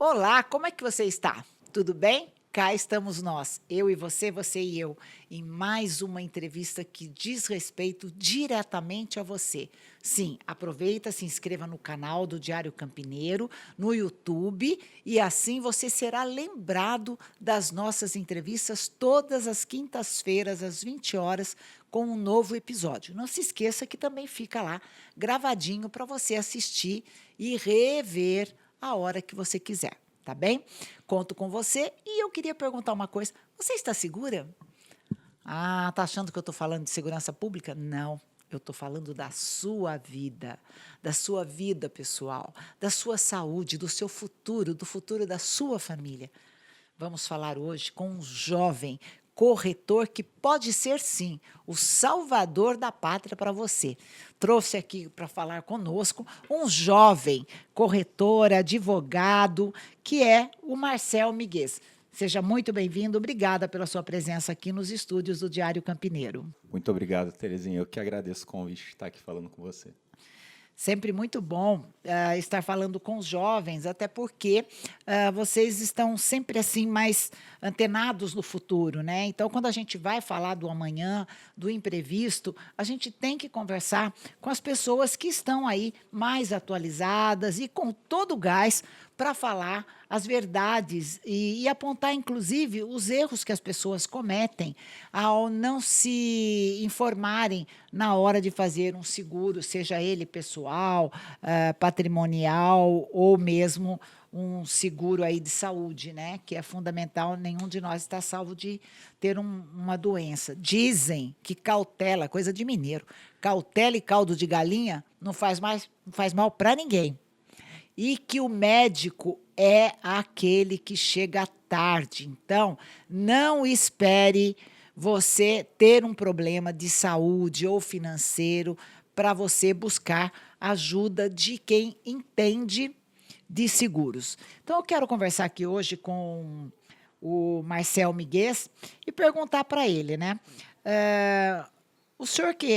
Olá, como é que você está? Tudo bem? Cá estamos nós, eu e você e eu, em mais uma entrevista que diz respeito diretamente a você. Sim, aproveita, se inscreva no canal do Diário Campineiro, no YouTube, e assim você será lembrado das nossas entrevistas todas as quintas-feiras, às 20 horas, com um novo episódio. Não se esqueça que também fica lá gravadinho para você assistir e rever a hora que você quiser, tá bem? Conto com você e eu queria perguntar uma coisa. Você está segura? Ah, tá achando que eu estou falando de segurança pública? Não. Eu estou falando da sua vida pessoal, da sua saúde, do seu futuro, do futuro da sua família. Vamos falar hoje com um jovem corretor que pode ser, sim, o salvador da pátria para você. Trouxe aqui para falar conosco um jovem corretor, advogado, que é o Marcel Miguel. Seja muito bem-vindo, obrigada pela sua presença aqui nos estúdios do Diário Campineiro. Muito obrigado, Terezinha. Eu que agradeço o convite de estar aqui falando com você. Sempre muito bom estar falando com os jovens, até porque vocês estão sempre assim mais antenados no futuro, né? Então, quando a gente vai falar do amanhã, do imprevisto, a gente tem que conversar com as pessoas que estão aí mais atualizadas e com todo o gás para falar as verdades e apontar, inclusive, os erros que as pessoas cometem ao não se informarem na hora de fazer um seguro, seja ele pessoal, patrimonial ou mesmo um seguro aí de saúde, né? Que é fundamental, nenhum de nós está salvo de ter uma doença. Dizem que cautela, coisa de mineiro, cautela e caldo de galinha não faz mal para ninguém. E que o médico é aquele que chega tarde. Então, não espere você ter um problema de saúde ou financeiro para você buscar ajuda de quem entende de seguros. Então, eu quero conversar aqui hoje com o Marcel Miguel e perguntar para ele, né? O senhor que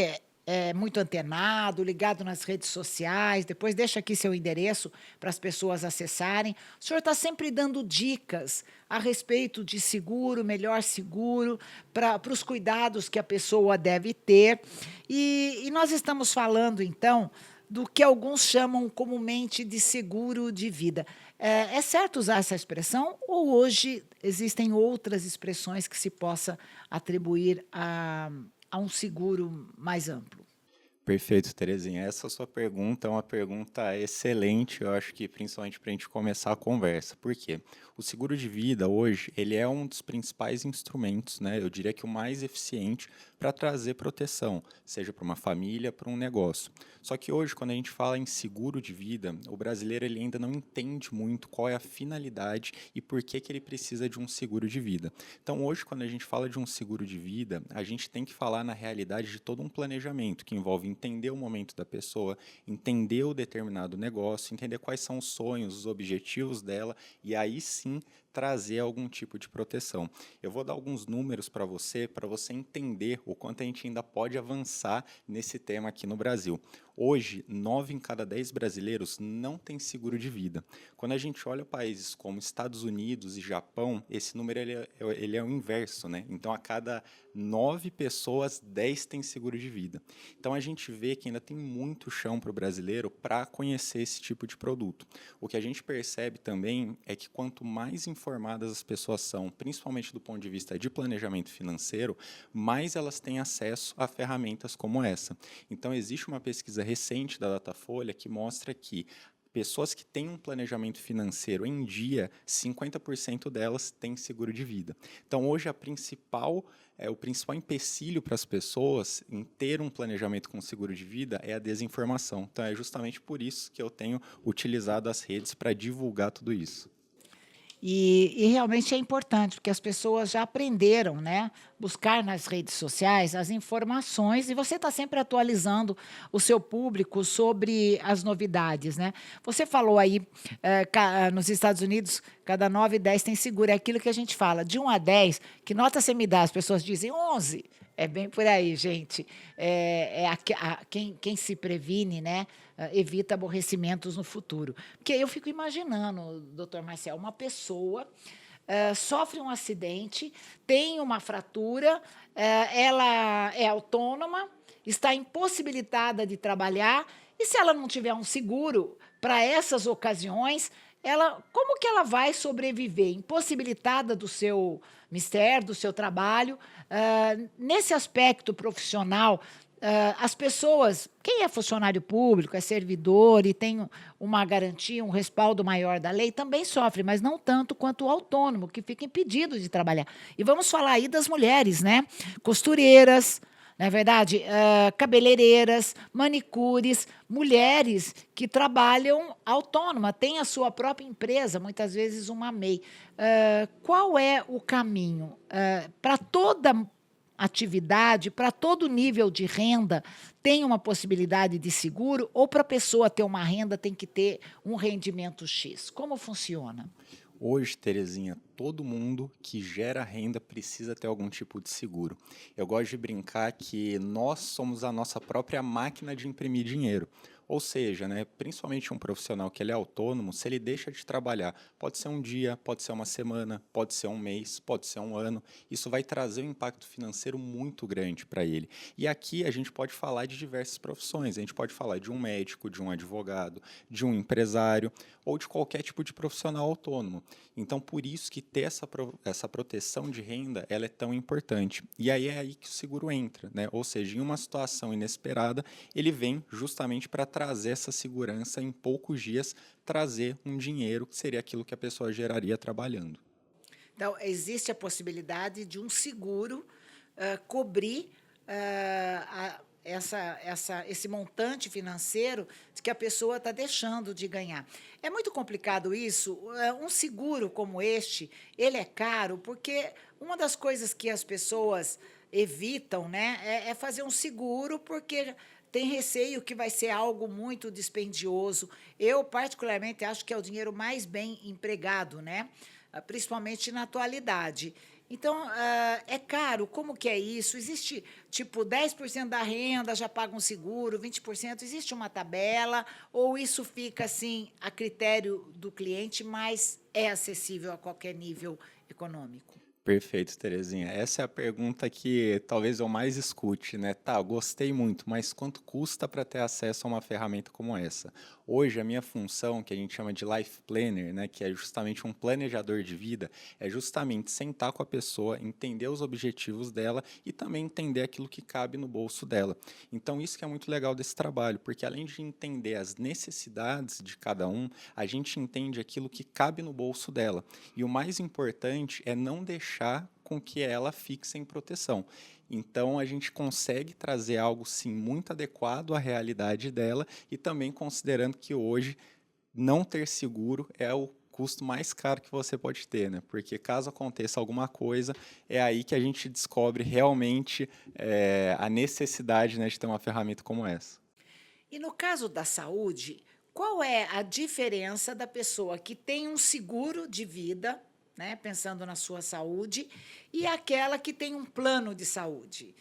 é muito antenado, ligado nas redes sociais, depois deixa aqui seu endereço para as pessoas acessarem. O senhor está sempre dando dicas a respeito de seguro, melhor seguro, para os cuidados que a pessoa deve ter. E nós estamos falando, então, do que alguns chamam comumente de seguro de vida. É certo usar essa expressão ou hoje existem outras expressões que se possa atribuir a um seguro mais amplo? Perfeito, Terezinha. Essa sua pergunta é uma pergunta excelente, eu acho que principalmente para a gente começar a conversa. Por quê? O seguro de vida hoje, ele é um dos principais instrumentos, né? Eu diria que o mais eficiente para trazer proteção, seja para uma família, para um negócio. Só que hoje, quando a gente fala em seguro de vida, o brasileiro ele ainda não entende muito qual é a finalidade e por que que ele precisa de um seguro de vida. Então, hoje, quando a gente fala de um seguro de vida, a gente tem que falar na realidade de todo um planejamento que envolve entender o momento da pessoa, entender o determinado negócio, entender quais são os sonhos, os objetivos dela e aí sim trazer algum tipo de proteção. Eu vou dar alguns números para você entender o quanto a gente ainda pode avançar nesse tema aqui no Brasil. Hoje, 9 em cada 10 brasileiros não têm seguro de vida. Quando a gente olha países como Estados Unidos e Japão, esse número ele é o inverso, né? Então, a cada 9 pessoas, 10 têm seguro de vida. Então, a gente vê que ainda tem muito chão para o brasileiro para conhecer esse tipo de produto. O que a gente percebe também é que quanto mais informadas as pessoas são, principalmente do ponto de vista de planejamento financeiro, mais elas têm acesso a ferramentas como essa. Então, existe uma pesquisa recente da Datafolha que mostra que pessoas que têm um planejamento financeiro em dia, 50% delas têm seguro de vida. Então, hoje, o principal empecilho para as pessoas em ter um planejamento com seguro de vida é a desinformação. Então, é justamente por isso que eu tenho utilizado as redes para divulgar tudo isso. E realmente é importante, porque as pessoas já aprenderam, né? Buscar nas redes sociais as informações e você está sempre atualizando o seu público sobre as novidades, né? Você falou aí, nos Estados Unidos, cada 9 10 tem seguro. É aquilo que a gente fala, de 1 a 10, que nota você me dá? As pessoas dizem 11. É bem por aí, gente. Quem se previne, né, evita aborrecimentos no futuro. Porque eu fico imaginando, doutor Marcel, uma pessoa sofre um acidente, tem uma fratura, ela é autônoma, está impossibilitada de trabalhar, e se ela não tiver um seguro para essas ocasiões, como que ela vai sobreviver? Impossibilitada do seu mistério, do seu trabalho. Nesse aspecto profissional, as pessoas, quem é funcionário público, é servidor e tem uma garantia, um respaldo maior da lei, também sofre, mas não tanto quanto o autônomo, que fica impedido de trabalhar. E vamos falar aí das mulheres, né? Costureiras, não é verdade? Cabeleireiras, manicures, mulheres que trabalham autônoma, têm a sua própria empresa, muitas vezes uma MEI. Qual é o caminho? Para toda atividade, para todo nível de renda, tem uma possibilidade de seguro, ou para a pessoa ter uma renda tem que ter um rendimento X? Como funciona? Hoje, Terezinha, todo mundo que gera renda precisa ter algum tipo de seguro. Eu gosto de brincar que nós somos a nossa própria máquina de imprimir dinheiro. Ou seja, né, principalmente um profissional que ele é autônomo, se ele deixa de trabalhar, pode ser um dia, pode ser uma semana, pode ser um mês, pode ser um ano, isso vai trazer um impacto financeiro muito grande para ele. E aqui a gente pode falar de diversas profissões, a gente pode falar de um médico, de um advogado, de um empresário ou de qualquer tipo de profissional autônomo. Então, por isso que ter essa proteção de renda ela é tão importante. E aí é aí que o seguro entra, né? Ou seja, em uma situação inesperada, ele vem justamente para trazer essa segurança em poucos dias, trazer um dinheiro que seria aquilo que a pessoa geraria trabalhando. Então, existe a possibilidade de um seguro cobrir esse montante financeiro que a pessoa está deixando de ganhar. É muito complicado isso. Um seguro como este, ele é caro porque uma das coisas que as pessoas evitam, né, é fazer um seguro porque tem receio que vai ser algo muito dispendioso. Eu, particularmente, acho que é o dinheiro mais bem empregado, né? Principalmente na atualidade. Então, é caro, como que é isso? Existe, tipo, 10% da renda já paga um seguro, 20%, existe uma tabela, ou isso fica, assim, a critério do cliente, mas é acessível a qualquer nível econômico? Perfeito, Terezinha. Essa é a pergunta que talvez eu mais escute, né? Tá, gostei muito, mas quanto custa para ter acesso a uma ferramenta como essa? Hoje, a minha função, que a gente chama de Life Planner, né, que é justamente um planejador de vida, é justamente sentar com a pessoa, entender os objetivos dela e também entender aquilo que cabe no bolso dela. Então, isso que é muito legal desse trabalho, porque além de entender as necessidades de cada um, a gente entende aquilo que cabe no bolso dela. E o mais importante é não deixar com que ela fique sem proteção. Então a gente consegue trazer algo sim muito adequado à realidade dela e também considerando que hoje não ter seguro é o custo mais caro que você pode ter, né? Porque caso aconteça alguma coisa, é aí que a gente descobre realmente a necessidade, né, de ter uma ferramenta como essa. E no caso da saúde, qual é a diferença da pessoa que tem um seguro de vida, né, pensando na sua saúde, e aquela que tem um plano de saúde?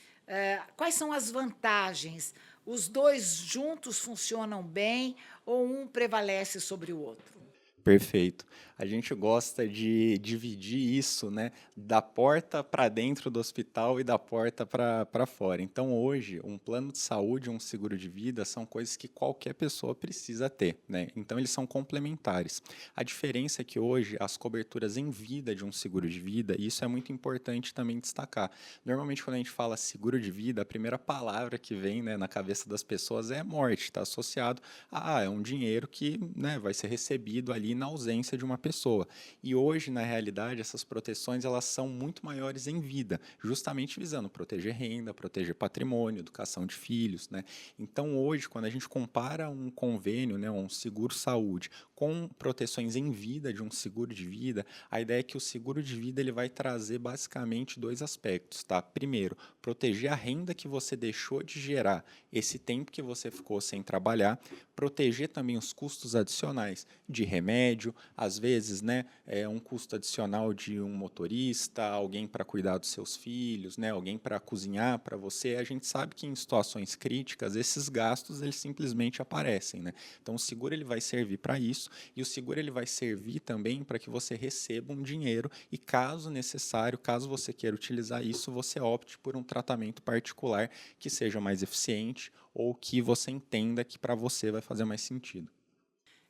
Quais são as vantagens? Os dois juntos funcionam bem ou um prevalece sobre o outro? Perfeito. A gente gosta de dividir isso, né, da porta para dentro do hospital e da porta para fora. Então, hoje, um plano de saúde, um seguro de vida são coisas que qualquer pessoa precisa ter, né? Então, eles são complementares. A diferença é que hoje as coberturas em vida de um seguro de vida, e isso é muito importante também destacar. Normalmente, quando a gente fala seguro de vida, a primeira palavra que vem, né, na cabeça das pessoas é morte, está associado a é um dinheiro que, né, vai ser recebido ali na ausência de uma pessoa. E hoje, na realidade, essas proteções elas são muito maiores em vida, justamente visando proteger renda, proteger patrimônio, educação de filhos, né? Então, hoje, quando a gente compara um convênio, né, um seguro-saúde, com proteções em vida de um seguro de vida, a ideia é que o seguro de vida ele vai trazer basicamente dois aspectos, tá? Primeiro, proteger a renda que você deixou de gerar esse tempo que você ficou sem trabalhar, proteger também os custos adicionais de remédio, médio, às vezes, né, um custo adicional de um motorista, alguém para cuidar dos seus filhos, né, alguém para cozinhar para você. A gente sabe que em situações críticas esses gastos eles simplesmente aparecem, né? Então o seguro ele vai servir para isso e o seguro ele vai servir também para que você receba um dinheiro e caso necessário, caso você queira utilizar isso, você opte por um tratamento particular que seja mais eficiente ou que você entenda que para você vai fazer mais sentido.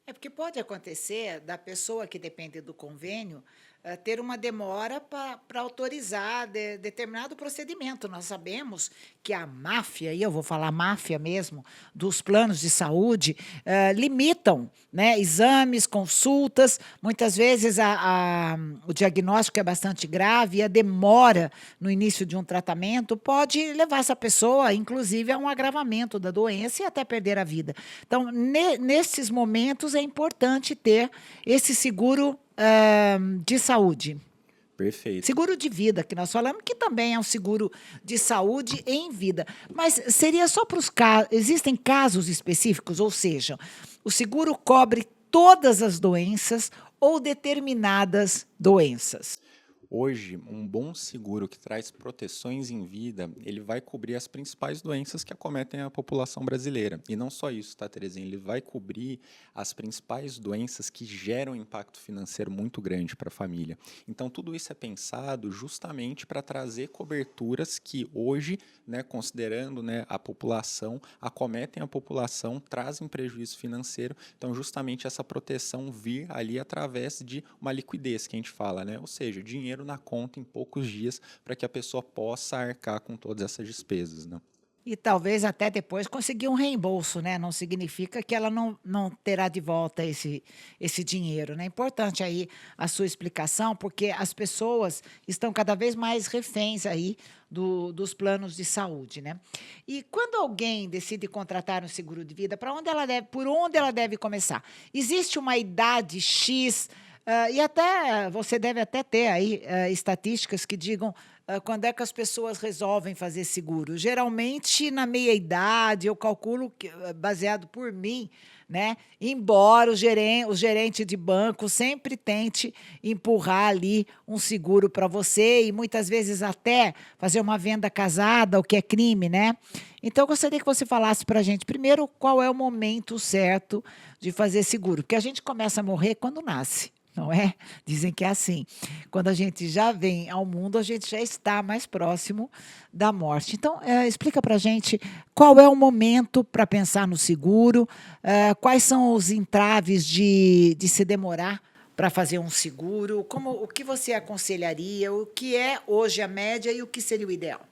É porque pode acontecer da pessoa que depende do convênio ter uma demora para autorizar determinado procedimento. Nós sabemos que a máfia, e eu vou falar máfia mesmo, dos planos de saúde, limitam, né, exames, consultas. Muitas vezes o diagnóstico é bastante grave e a demora no início de um tratamento pode levar essa pessoa, inclusive, a um agravamento da doença e até perder a vida. Então, nesses momentos, é importante ter esse seguro de saúde. Perfeito. Seguro de vida, que nós falamos, que também é um seguro de saúde em vida. Mas seria só para os casos. Existem casos específicos, ou seja, o seguro cobre todas as doenças ou determinadas doenças. Hoje, um bom seguro que traz proteções em vida, ele vai cobrir as principais doenças que acometem a população brasileira. E não só isso, tá, Terezinha? Ele vai cobrir as principais doenças que geram impacto financeiro muito grande para a família. Então, tudo isso é pensado justamente para trazer coberturas que hoje, né, considerando, né, a população, acometem a população, trazem prejuízo financeiro. Então, justamente essa proteção vir ali através de uma liquidez que a gente fala, né? Ou seja, dinheiro na conta em poucos dias para que a pessoa possa arcar com todas essas despesas, né? E talvez até depois conseguir um reembolso, né? Não significa que ela não terá de volta esse dinheiro, né? É importante aí a sua explicação, porque as pessoas estão cada vez mais reféns aí dos planos de saúde, né? E quando alguém decide contratar um seguro de vida, por onde ela deve começar? Existe uma idade X, e até você deve até ter aí estatísticas que digam quando é que as pessoas resolvem fazer seguro. Geralmente na meia-idade, eu calculo que, baseado por mim, né? Embora o gerente de banco sempre tente empurrar ali um seguro para você e muitas vezes até fazer uma venda casada, o que é crime, né? Então, eu gostaria que você falasse para a gente, primeiro, qual é o momento certo de fazer seguro, porque a gente começa a morrer quando nasce. Não é? Dizem que é assim. Quando a gente já vem ao mundo, a gente já está mais próximo da morte. Então, explica para a gente qual é o momento para pensar no seguro, quais são os entraves de se demorar para fazer um seguro, o que você aconselharia, o que é hoje a média e o que seria o ideal?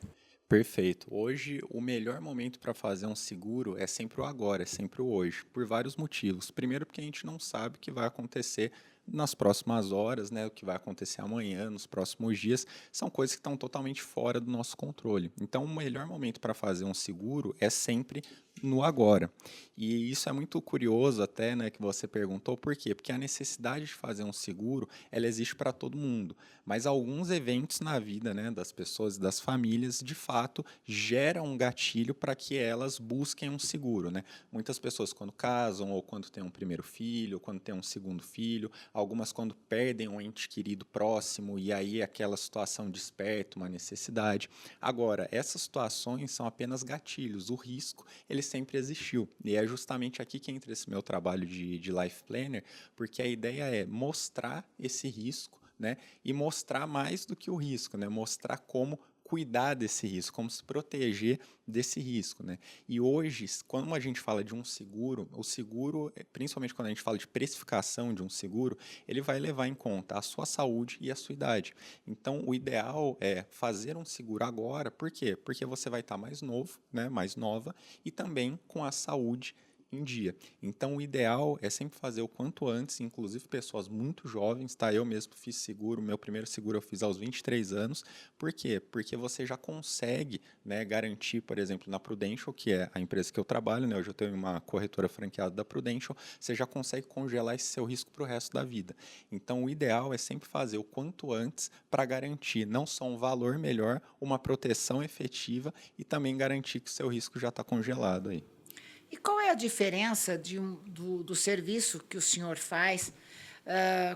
Perfeito. Hoje, o melhor momento para fazer um seguro é sempre o agora, é sempre o hoje, por vários motivos. Primeiro, porque a gente não sabe o que vai acontecer nas próximas horas, né? O que vai acontecer amanhã, nos próximos dias, são coisas que estão totalmente fora do nosso controle. Então, o melhor momento para fazer um seguro é sempre no agora. E isso é muito curioso até, né, que você perguntou, por quê? Porque a necessidade de fazer um seguro, ela existe para todo mundo, mas alguns eventos na vida, né, das pessoas e das famílias, de fato, geram um gatilho para que elas busquem um seguro, né? Muitas pessoas quando casam, ou quando têm um primeiro filho, ou quando têm um segundo filho, algumas quando perdem um ente querido próximo, e aí aquela situação desperta uma necessidade. Agora, essas situações são apenas gatilhos, o risco, ele sempre existiu. E é justamente aqui que entra esse meu trabalho de Life Planner, porque a ideia é mostrar esse risco, né? E mostrar mais do que o risco, né? Mostrar como cuidar desse risco, como se proteger desse risco, né? E hoje, quando a gente fala de um seguro, o seguro, principalmente quando a gente fala de precificação de um seguro, ele vai levar em conta a sua saúde e a sua idade. Então, o ideal é fazer um seguro agora, por quê? Porque você vai estar mais novo, né? Mais nova, e também com a saúde em dia. Então, o ideal é sempre fazer o quanto antes, inclusive pessoas muito jovens, tá? Eu mesmo fiz seguro, meu primeiro seguro eu fiz aos 23 anos. Por quê? Porque você já consegue, né, garantir, por exemplo, na Prudential, que é a empresa que eu trabalho, né? Hoje eu tenho uma corretora franqueada da Prudential, você já consegue congelar esse seu risco para o resto da vida. Então, o ideal é sempre fazer o quanto antes para garantir não só um valor melhor, uma proteção efetiva e também garantir que o seu risco já está congelado aí. E qual é a diferença do serviço que o senhor faz?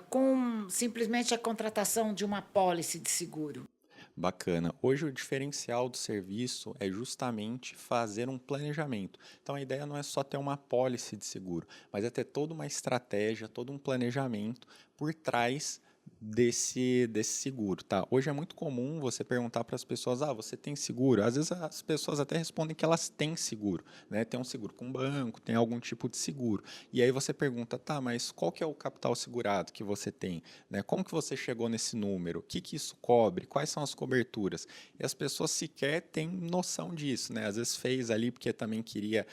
com simplesmente a contratação de uma apólice de seguro? Bacana. Hoje o diferencial do serviço é justamente fazer um planejamento. Então a ideia não é só ter uma apólice de seguro, mas é ter toda uma estratégia, todo um planejamento por trás desse seguro, tá? Hoje é muito comum você perguntar para as pessoas, você tem seguro? Às vezes as pessoas até respondem que elas têm seguro, né? Tem um seguro com banco, tem algum tipo de seguro. E aí você pergunta, tá, mas qual que é o capital segurado que você tem? Né? Como que você chegou nesse número? O que que isso cobre? Quais são as coberturas? E as pessoas sequer têm noção disso, né? Às vezes fez ali porque também queria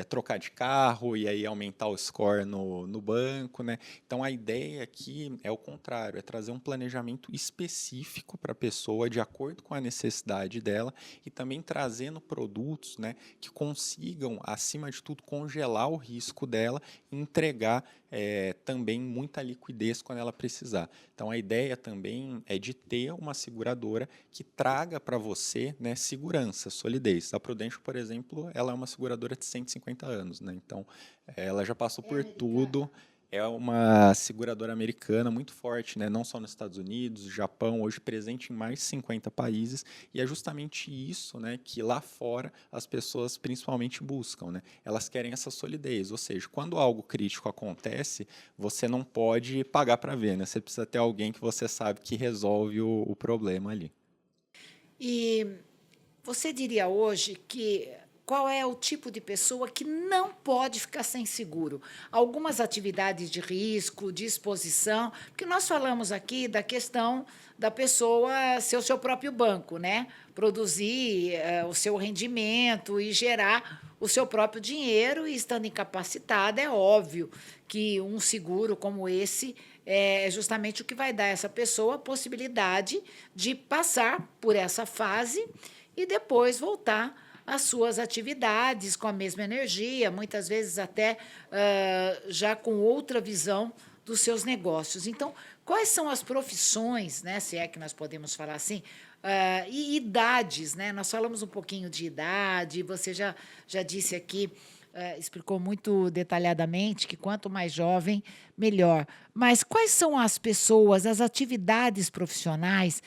trocar de carro e aí aumentar o score no banco, né? Então a ideia aqui é o contrário, é trazer um planejamento específico para a pessoa de acordo com a necessidade dela e também trazendo produtos, né, que consigam, acima de tudo, congelar o risco dela e entregar também muita liquidez quando ela precisar. Então a ideia também é de ter uma seguradora que traga para você, né, segurança, solidez. A Prudential, por exemplo, ela é uma seguradora de 150 anos, né? Então ela já passou É por americana? tudo. É uma seguradora americana muito forte, né? Não só nos Estados Unidos, Japão, hoje presente em mais de 50 países, e é justamente isso, né, que lá fora as pessoas principalmente buscam, né? Elas querem essa solidez, ou seja, quando algo crítico acontece, você não pode pagar para ver, né? Você precisa ter alguém que você sabe que resolve o problema ali. E você diria hoje que qual é o tipo de pessoa que não pode ficar sem seguro? Algumas atividades de risco, de exposição, porque nós falamos aqui da questão da pessoa ser o seu próprio banco, né? Produzir o seu rendimento e gerar o seu próprio dinheiro, e estando incapacitada, é óbvio que um seguro como esse é justamente o que vai dar a essa pessoa a possibilidade de passar por essa fase e depois voltar às suas atividades com a mesma energia, muitas vezes até já com outra visão dos seus negócios. Então, quais são as profissões, né, se é que nós podemos falar assim, e idades, né? Nós falamos um pouquinho de idade, você já disse aqui, explicou muito detalhadamente que quanto mais jovem, melhor. Mas quais são as pessoas, as atividades profissionais,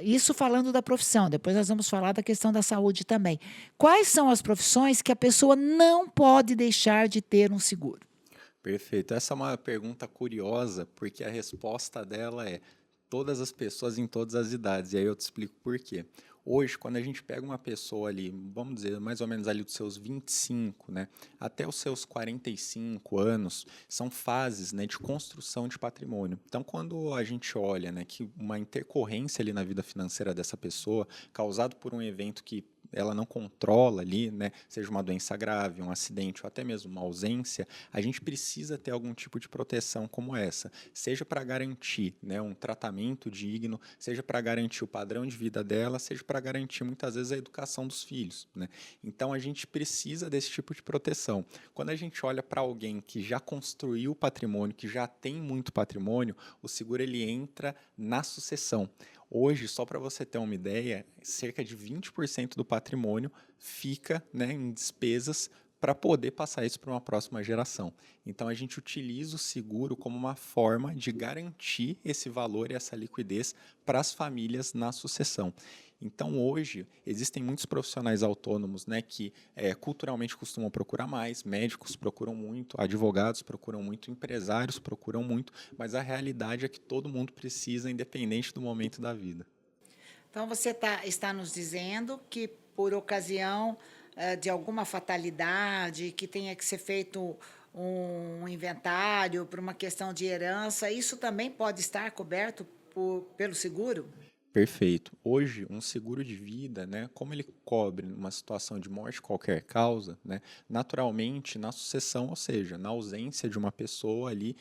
isso falando da profissão, depois nós vamos falar da questão da saúde também. Quais são as profissões que a pessoa não pode deixar de ter um seguro? Perfeito. Essa é uma pergunta curiosa, porque a resposta dela é todas as pessoas em todas as idades. E aí eu te explico por quê. Hoje, quando a gente pega uma pessoa ali, vamos dizer, mais ou menos ali dos seus 25, né, até os seus 45 anos, são fases, né, de construção de patrimônio. Então, quando a gente olha, né, que uma intercorrência ali na vida financeira dessa pessoa, causado por um evento que ela não controla ali, né, seja uma doença grave, um acidente ou até mesmo uma ausência, a gente precisa ter algum tipo de proteção como essa, seja para garantir, né, um tratamento digno, seja para garantir o padrão de vida dela, seja para garantir muitas vezes a educação dos filhos, né? Então a gente precisa desse tipo de proteção. Quando a gente olha para alguém que já construiu patrimônio, que já tem muito patrimônio, o seguro ele entra na sucessão. Hoje, só para você ter uma ideia, cerca de 20% do patrimônio fica, né, em despesas para poder passar isso para uma próxima geração. Então a gente utiliza o seguro como uma forma de garantir esse valor e essa liquidez para as famílias na sucessão. Então hoje existem muitos profissionais autônomos, né, que culturalmente costumam procurar mais, médicos procuram muito, advogados procuram muito, empresários procuram muito, mas a realidade é que todo mundo precisa, independente do momento da vida. Então, você está nos dizendo que, por ocasião de alguma fatalidade, que tenha que ser feito um inventário por uma questão de herança, isso também pode estar coberto pelo seguro? Perfeito. Hoje, um seguro de vida, né, como ele cobre uma situação de morte de qualquer causa, né, naturalmente, na sucessão, ou seja, na ausência de uma pessoa ali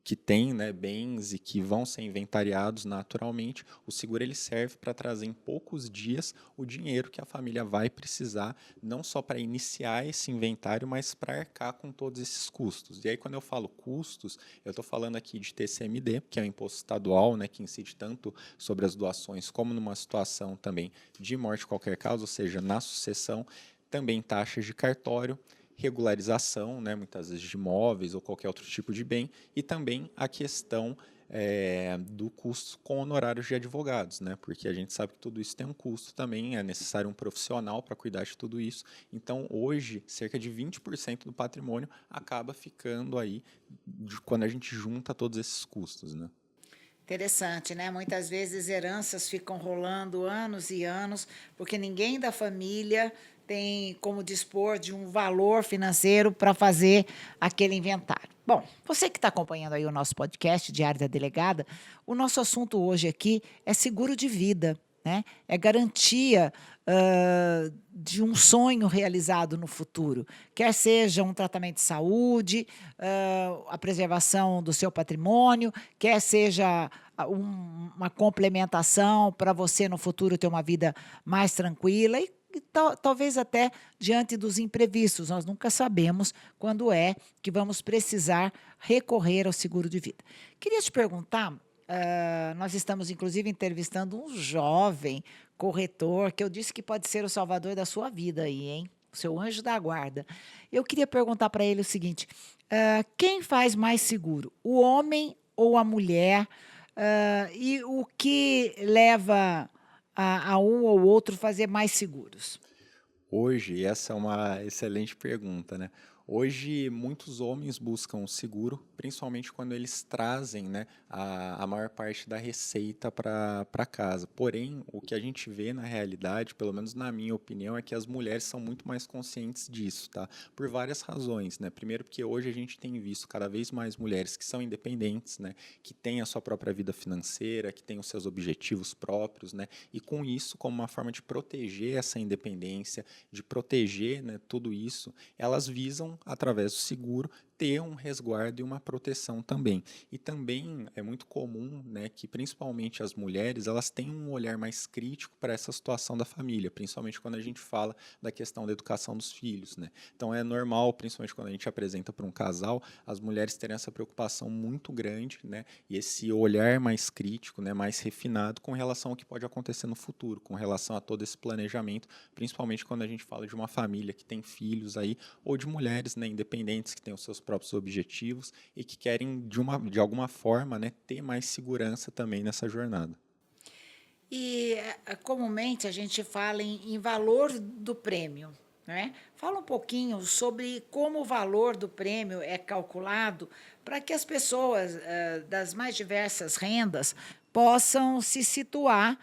que tem, né, bens e que vão ser inventariados naturalmente, o seguro ele serve para trazer em poucos dias o dinheiro que a família vai precisar, não só para iniciar esse inventário, mas para arcar com todos esses custos. E aí, quando eu falo custos, eu estou falando aqui de TCMD, que é o imposto estadual, né, que incide tanto sobre as doações como numa situação também de morte de qualquer causa, ou seja, na sucessão, também taxas de cartório, regularização, né, muitas vezes de imóveis ou qualquer outro tipo de bem, e também a questão do custo com honorários de advogados, né? Porque a gente sabe que tudo isso tem um custo também, é necessário um profissional para cuidar de tudo isso. Então, hoje, cerca de 20% do patrimônio acaba ficando aí quando a gente junta todos esses custos, né? Interessante, né? Muitas vezes heranças ficam rolando anos e anos, porque ninguém da família tem como dispor de um valor financeiro para fazer aquele inventário. Bom, você que está acompanhando aí o nosso podcast Diário da Delegada, o nosso assunto hoje aqui é seguro de vida, né? É garantia de um sonho realizado no futuro, quer seja um tratamento de saúde, a preservação do seu patrimônio, quer seja uma complementação para você no futuro ter uma vida mais tranquila e talvez até diante dos imprevistos. Nós nunca sabemos quando é que vamos precisar recorrer ao seguro de vida. Queria te perguntar, nós estamos inclusive entrevistando um jovem corretor que eu disse que pode ser o salvador da sua vida aí, hein? O seu anjo da guarda. Eu queria perguntar para ele o seguinte: quem faz mais seguro, o homem ou a mulher? E o que leva a um ou outro fazer mais seguros? Hoje, essa é uma excelente pergunta, né? Hoje, muitos homens buscam o seguro, principalmente quando eles trazem, né, a maior parte da receita para casa. Porém, o que a gente vê na realidade, pelo menos na minha opinião, é que as mulheres são muito mais conscientes disso, tá? Por várias razões, né? Primeiro, porque hoje a gente tem visto cada vez mais mulheres que são independentes, né, que têm a sua própria vida financeira, que têm os seus objetivos próprios, né? E com isso, como uma forma de proteger essa independência, de proteger, né, tudo isso, elas visam, através do seguro, ter um resguardo e uma proteção também. E também é muito comum, né, que principalmente as mulheres, elas têm um olhar mais crítico para essa situação da família, principalmente quando a gente fala da questão da educação dos filhos, né? Então é normal, principalmente quando a gente apresenta para um casal, as mulheres terem essa preocupação muito grande, né, e esse olhar mais crítico, né, mais refinado com relação ao que pode acontecer no futuro, com relação a todo esse planejamento, principalmente quando a gente fala de uma família que tem filhos aí, ou de mulheres, né, independentes que têm os seus próprios objetivos e que querem, de alguma forma, né, ter mais segurança também nessa jornada. E comumente a gente fala em valor do prêmio, né? Fala um pouquinho sobre como o valor do prêmio é calculado para que as pessoas das mais diversas rendas possam se situar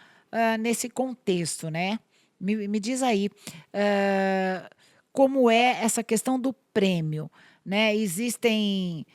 nesse contexto, né? Me diz aí, como é essa questão do prêmio, né? Existem,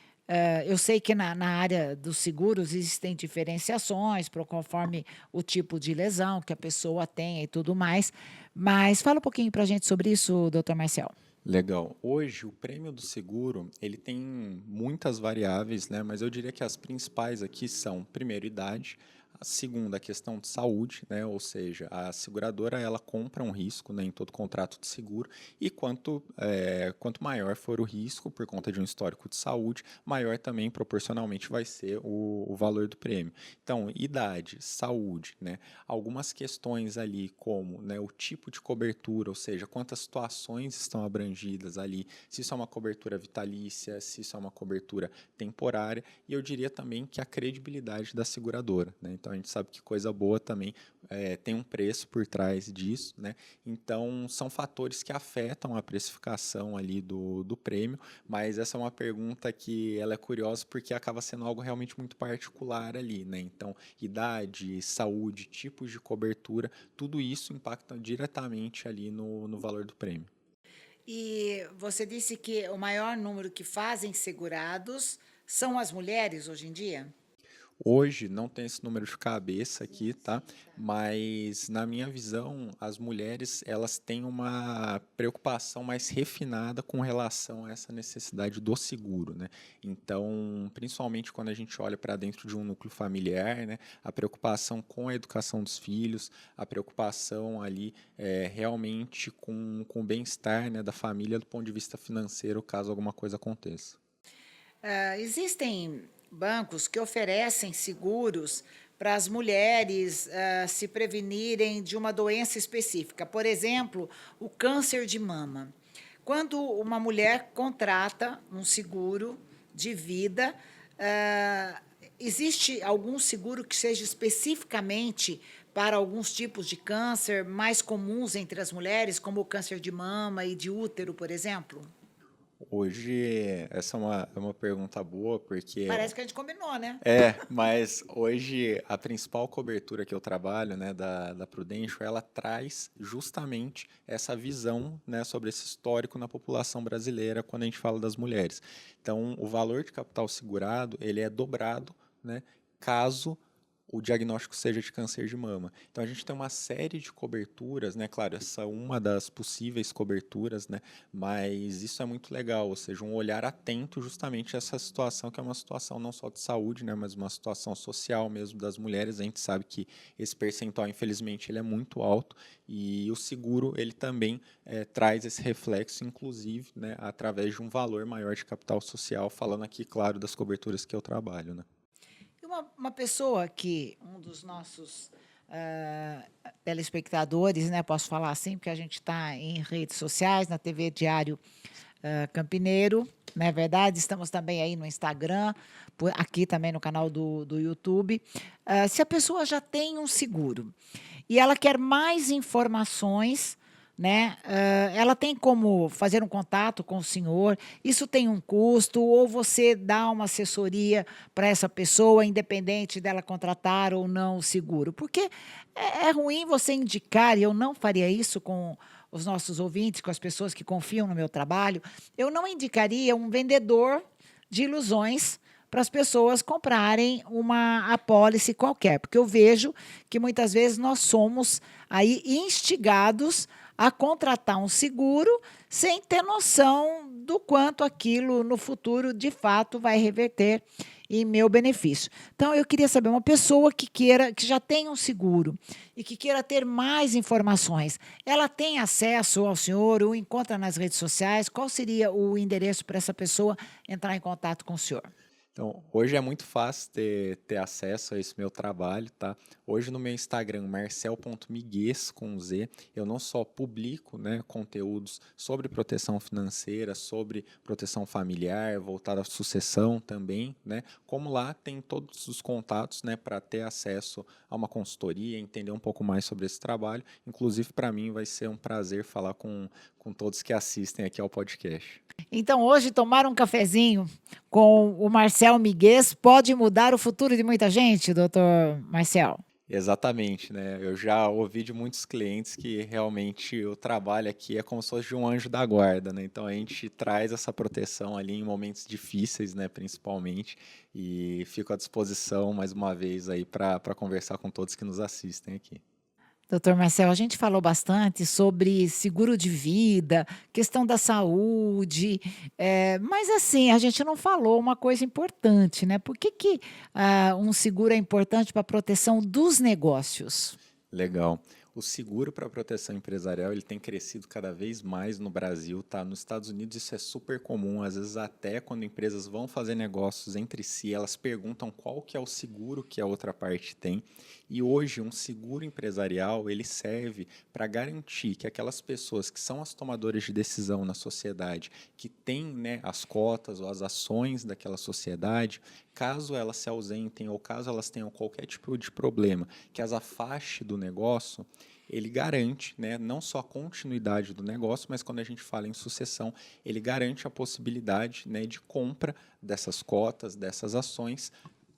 eu sei que na área dos seguros existem diferenciações conforme o tipo de lesão que a pessoa tem e tudo mais, mas fala um pouquinho para a gente sobre isso, doutor Marcel. Legal. Hoje, o prêmio do seguro, ele tem muitas variáveis, né? Mas eu diria que as principais aqui são, primeiro, idade, a segunda, a questão de saúde, né? Ou seja, a seguradora, ela compra um risco, né, em todo contrato de seguro e quanto maior for o risco, por conta de um histórico de saúde, maior também, proporcionalmente, vai ser o valor do prêmio. Então, idade, saúde, né? Algumas questões ali, como, né, o tipo de cobertura, ou seja, quantas situações estão abrangidas ali, se isso é uma cobertura vitalícia, se isso é uma cobertura temporária, e eu diria também que a credibilidade da seguradora, né? Então a gente sabe que coisa boa também tem um preço por trás disso, né? Então são fatores que afetam a precificação ali do prêmio, mas essa é uma pergunta que ela é curiosa porque acaba sendo algo realmente muito particular ali, né? Então, idade, saúde, tipos de cobertura, tudo isso impacta diretamente ali no valor do prêmio. E você disse que o maior número que fazem segurados são as mulheres hoje em dia? Hoje não tem esse número de cabeça aqui, tá? Mas na minha visão, as mulheres elas têm uma preocupação mais refinada com relação a essa necessidade do seguro, né? Então, principalmente quando a gente olha para dentro de um núcleo familiar, né? A preocupação com a educação dos filhos, a preocupação ali realmente com o bem-estar, né, da família do ponto de vista financeiro, caso alguma coisa aconteça. Existem bancos que oferecem seguros para as mulheres se prevenirem de uma doença específica, por exemplo, o câncer de mama. Quando uma mulher contrata um seguro de vida, ah, existe algum seguro que seja especificamente para alguns tipos de câncer mais comuns entre as mulheres, como o câncer de mama e de útero, por exemplo? Hoje, essa é uma pergunta boa, porque Parece que a gente combinou, né? mas hoje a principal cobertura que eu trabalho, né, da Prudential, ela traz justamente essa visão, né, sobre esse histórico na população brasileira quando a gente fala das mulheres. Então, o valor de capital segurado, ele é dobrado, né, caso o diagnóstico seja de câncer de mama. Então a gente tem uma série de coberturas, né? Claro, essa é uma das possíveis coberturas, né? Mas isso é muito legal, ou seja, um olhar atento justamente a essa situação, que é uma situação não só de saúde, né? Mas uma situação social mesmo das mulheres. A gente sabe que esse percentual, infelizmente, ele é muito alto e o seguro, ele também traz esse reflexo, inclusive, né? Através de um valor maior de capital social, falando aqui, claro, das coberturas que eu trabalho, né? E uma pessoa que, um dos nossos telespectadores, né, posso falar assim, porque a gente está em redes sociais, na TV Diário Campineiro, não é verdade? Estamos também aí no Instagram, aqui também no canal do YouTube. Se a pessoa já tem um seguro e ela quer mais informações, né? Ela tem como fazer um contato com o senhor? Isso tem um custo? Ou você dá uma assessoria para essa pessoa, independente dela contratar ou não o seguro? Porque é ruim você indicar, e eu não faria isso com os nossos ouvintes, com as pessoas que confiam no meu trabalho, eu não indicaria um vendedor de ilusões para as pessoas comprarem uma apólice qualquer, porque eu vejo que muitas vezes nós somos aí instigados a contratar um seguro sem ter noção do quanto aquilo no futuro de fato vai reverter em meu benefício. Então eu queria saber, uma pessoa que já tem um seguro e que queira ter mais informações, ela tem acesso ao senhor, o encontra nas redes sociais? Qual seria o endereço para essa pessoa entrar em contato com o senhor? Então, hoje é muito fácil ter acesso a esse meu trabalho, tá? Hoje no meu Instagram, marcel.miguez, com Z, eu não só publico, né, conteúdos sobre proteção financeira, sobre proteção familiar, voltada à sucessão também, né? Como lá tem todos os contatos, né, para ter acesso a uma consultoria, entender um pouco mais sobre esse trabalho. Inclusive, para mim, vai ser um prazer falar com todos que assistem aqui ao podcast. Então, hoje, tomar um cafezinho com o Marcel Miguez pode mudar o futuro de muita gente, doutor Marcel? Exatamente, né? Eu já ouvi de muitos clientes que realmente o trabalho aqui é como se fosse de um anjo da guarda, né? Então a gente traz essa proteção ali em momentos difíceis, né? Principalmente, e fico à disposição mais uma vez aí para conversar com todos que nos assistem aqui. Doutor Marcel, a gente falou bastante sobre seguro de vida, questão da saúde, mas assim, a gente não falou uma coisa importante, né? Por que um seguro é importante para a proteção dos negócios? Legal. O seguro para proteção empresarial ele tem crescido cada vez mais no Brasil, tá? Nos Estados Unidos isso é super comum, às vezes até quando empresas vão fazer negócios entre si, elas perguntam qual que é o seguro que a outra parte tem. E hoje um seguro empresarial ele serve para garantir que aquelas pessoas que são as tomadoras de decisão na sociedade, que têm, né, as cotas ou as ações daquela sociedade, caso elas se ausentem ou caso elas tenham qualquer tipo de problema que as afaste do negócio, ele garante, né, não só a continuidade do negócio, mas quando a gente fala em sucessão, ele garante a possibilidade, né, de compra dessas cotas, dessas ações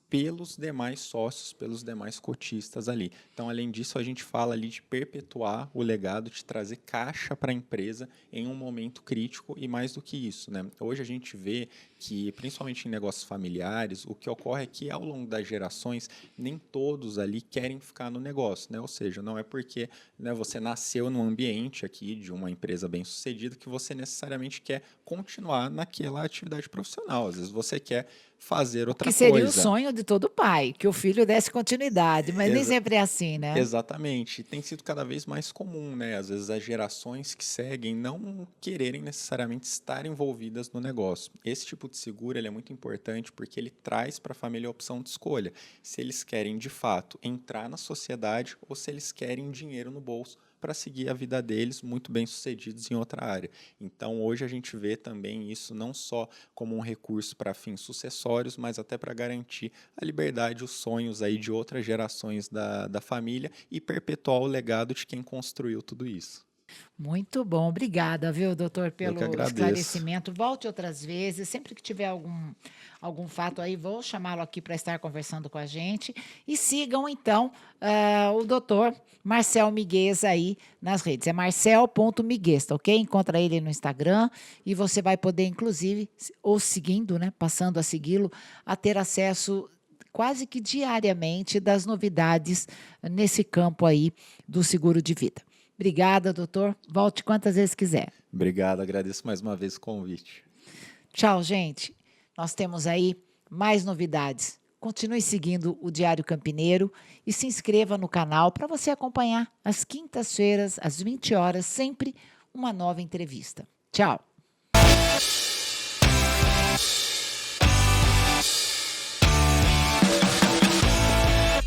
pelos demais sócios, pelos demais cotistas ali. Então, além disso, a gente fala ali de perpetuar o legado, de trazer caixa para a empresa em um momento crítico e mais do que isso, né? Hoje a gente vê que, principalmente em negócios familiares, o que ocorre é que ao longo das gerações, nem todos ali querem ficar no negócio, né? Ou seja, não é porque, né, você nasceu num ambiente aqui de uma empresa bem-sucedida que você necessariamente quer continuar naquela atividade profissional. Às vezes você quer fazer O outra que seria o coisa. sonho de todo pai, que o filho desse continuidade, mas nem Exa sempre é assim, né? Exatamente. Tem sido cada vez mais comum, né? Às vezes as gerações que seguem não quererem necessariamente estar envolvidas no negócio. Esse tipo de seguro ele é muito importante porque ele traz para a família a opção de escolha. Se eles querem de fato entrar na sociedade ou se eles querem dinheiro no bolso para seguir a vida deles muito bem-sucedidos em outra área. Então, hoje a gente vê também isso não só como um recurso para fins sucessórios, mas até para garantir a liberdade, os sonhos aí de outras gerações da família e perpetuar o legado de quem construiu tudo isso. Muito bom, obrigada, viu, doutor, Eu que pelo agradeço. esclarecimento. Volte outras vezes, sempre que tiver algum fato aí, vou chamá-lo aqui para estar conversando com a gente. E sigam, então, o doutor Marcel Miguez aí nas redes. É marcel.miguez, tá ok? Encontra ele no Instagram e você vai poder, inclusive, ou seguindo, né, passando a segui-lo, a ter acesso quase que diariamente das novidades nesse campo aí do seguro de vida. Obrigada, doutor. Volte quantas vezes quiser. Obrigado, agradeço mais uma vez o convite. Tchau, gente. Nós temos aí mais novidades. Continue seguindo o Diário Campineiro e se inscreva no canal para você acompanhar às quintas-feiras, às 20 horas, sempre uma nova entrevista. Tchau.